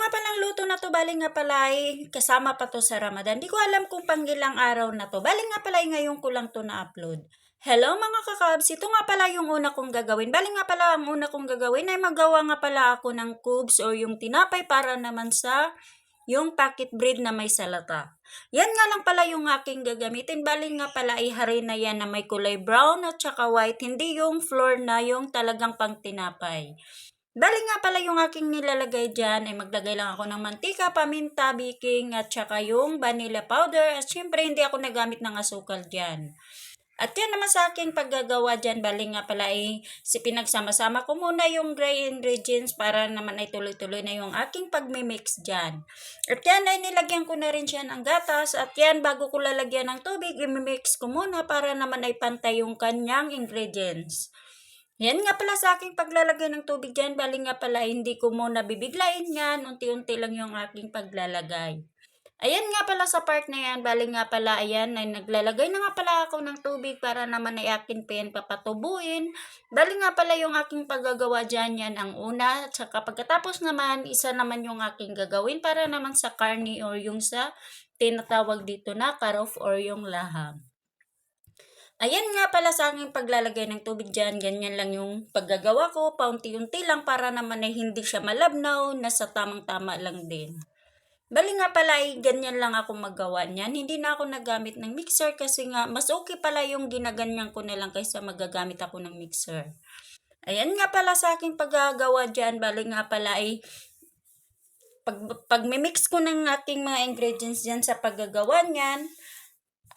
nga palang luto na to, bali nga pala ay kasama pa to sa Ramadan. Di ko alam kung panggilang araw na to. Bali nga pala ay ngayon ko lang to na-upload. Hello mga kakabs, ito nga pala yung una kong gagawin. Bali nga pala ang una kong gagawin ay magawa nga pala ako ng cubes o yung tinapay para naman sa yung packet bread na may salata. Yan nga lang pala yung aking gagamitin. Bali nga pala ay harina yan na may kulay brown at saka white. Hindi yung flour na yung talagang pang tinapay. Bali nga pala yung aking nilalagay dyan ay maglagay lang ako ng mantika, paminta, baking at saka yung vanilla powder at syempre hindi ako nagamit ng asukal dyan. At yan naman sa aking paggagawa dyan, bali nga pala ay pinagsama-sama ko muna yung dry ingredients para naman ay tuloy-tuloy na yung aking pagmimix dyan. At yan ay nilagyan ko na rin siya ng gatas at yan bago ko lalagyan ng tubig, imimix ko muna para naman ay pantay yung kanyang ingredients. Yan nga pala sa aking paglalagay ng tubig dyan, bali nga pala hindi ko muna bibiglayin yan, unti-unti lang yung aking paglalagay. Ayan nga pala sa part na yan, bali nga pala ayan, ay naglalagay na nga pala ako ng tubig para naman ay akin pa yan papatubuin. Bali nga pala yung aking paggagawa dyan, yan ang una, at saka pagkatapos naman, isa naman yung aking gagawin para naman sa karni or yung sa tinatawag dito na karof or yung laham. Ayan nga pala sa aking paglalagay ng tubig dyan, ganyan lang yung paggagawa ko, paunti-unti lang para naman ay hindi siya malabnaw, nasa tamang-tama lang din. Bali nga pala ay ganyan lang ako magawa niyan, hindi na ako nagamit ng mixer kasi nga mas okay pala yung ginaganyan ko na lang kaysa magagamit ako ng mixer. Ayan nga pala sa aking paggagawa dyan, bali nga pala ay pag-mix ko ng ating mga ingredients dyan sa paggagawa niyan.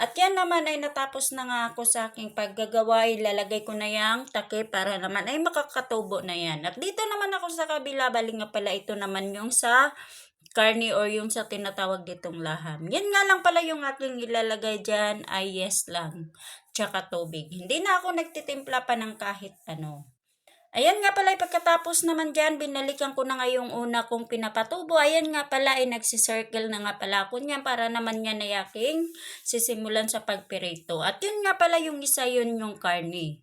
At yan naman ay natapos na nga ako sa aking paggagawa, ilalagay ko na yung takip para naman ay makakatubo na yan. At dito naman ako sa kabila, bali nga pala ito naman yung sa karni or yung sa tinatawag ditong laham. Yan nga lang pala yung aking ilalagay dyan ay yes lang, tsaka tubig. Hindi na ako nagtitimpla pa ng kahit ano. Ayan nga pala, pagkatapos naman dyan, binalikan ko na nga yung una kong pinapatubo. Ayan nga pala, ay nagsisircle na nga pala ako niyan para naman yan ay aking sisimulan sa pagpirito. At yun nga pala yung isa, yun yung karni.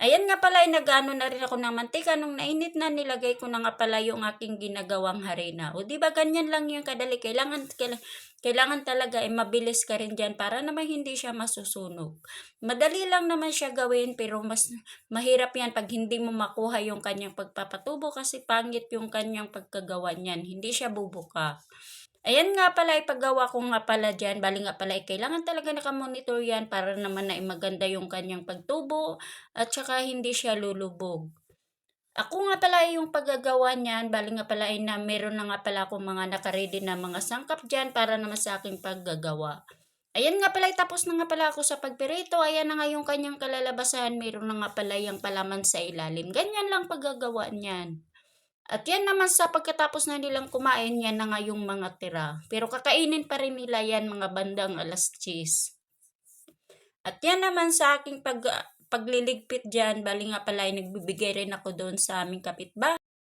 Ayan nga pala, ay nag-ano na rin ako ng mantika. Nung nainit na, nilagay ko na nga pala yung aking ginagawang harina. O diba, ganyan lang yung kadali. Kailangan talaga ay mabilis ka rin dyan para naman hindi siya masusunog. Madali lang naman siya gawin pero mas mahirap yan pag hindi mo makuha yung kanyang pagpapatubo kasi pangit yung kanyang pagkagawa niyan. Hindi siya bubuka. Ayan nga pala, ipagawa ko nga pala dyan. Bali nga pala, kailangan talaga nakamonitor yan para naman na maganda yung kanyang pagtubo at saka hindi siya lulubog. Ako nga pala yung paggagawa niyan, bali nga pala ay na meron na nga pala akong mga nakaredy na mga sangkap dyan para naman sa aking paggagawa. Ayan nga pala, tapos na nga pala ako sa pagpirito. Ayan na nga yung kanyang kalalabasan. Meron na nga pala yung palaman sa ilalim. Ganyan lang paggagawa niyan. At yan naman sa pagkatapos na nilang kumain, yan na nga yung mga tira. Pero kakainin pa rin nila yan mga bandang alas 10. At yan naman sa aking pagliligpit dyan, bali nga pala ay nagbibigay rin ako doon sa aming kapitbahay.